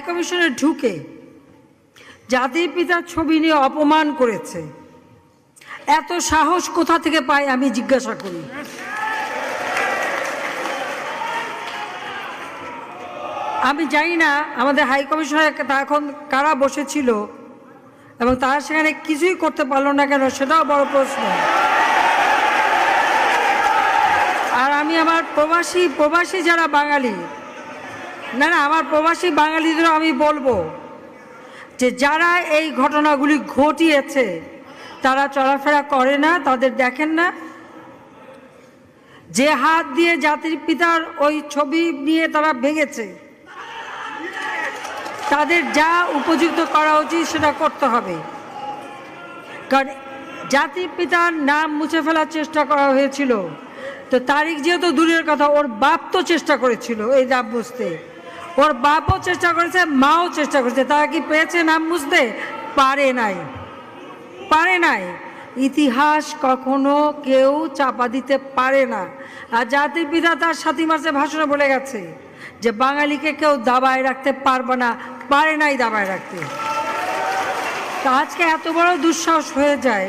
কমিশনে ঢুকে জাতির পিতার ছবি নিয়ে অপমান করেছে, এত সাহস কোথা থেকে পায় আমি জিজ্ঞাসা করি। আমি জানি না আমাদের হাই কমিশনার এখন কারা বসেছিল এবং তারা সেখানে কিছুই করতে পারলো না কেন, সেটাও বড় প্রশ্ন। আর আমি আমার প্রবাসী যারা বাঙালি, না আমার প্রবাসী বাঙালিদেরও আমি বলবো যে যারা এই ঘটনাগুলি ঘটিয়েছে তারা চলাফেরা করে না, তাদের দেখেন না। যে হাত দিয়ে জাতির পিতার ওই ছবি নিয়ে তারা ভেঙেছে, তাদের যা উপযুক্ত করা উচিত সেটা করতে হবে। কারণ জাতির পিতার নাম মুছে ফেলার চেষ্টা করা হয়েছিল, তো তারিখ যেহেতু দূরের কথা, ওর বাপ তো চেষ্টা করেছিল এই নাম মুছতে, ওর বাপও চেষ্টা করেছে, মাও চেষ্টা করেছে। তারা কি পেয়েছে নাম মুছতে? পারে নাই। ইতিহাস কখনো কেউ চাপা দিতে পারে না। আর জাতির পিতা তার 7 মার্চে ভাষণে বলে গেছে যে বাঙালিকে কেউ দাবায় রাখতে পারবে না, পারে নাই দাবায় রাখতে। তা আজকে এত বড় দুঃসাহস হয়ে যায়।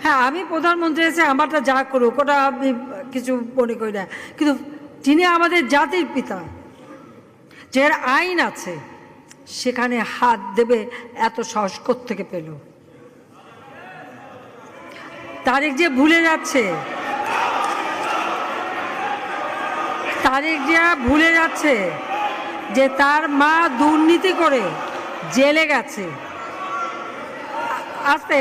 হ্যাঁ, আমি প্রধানমন্ত্রী এসে আমারটা যা করুক ওটা আমি কিছু মনে করি না, কিন্তু যিনি আমাদের জাতির পিতা, যার আইন আছে, সেখানে হাত দেবে এত সাহস কোত্থেকে পেল? তারেক যে ভুলে যাচ্ছে যে তার মা দুর্নীতি করে জেলে গেছে। আস্তে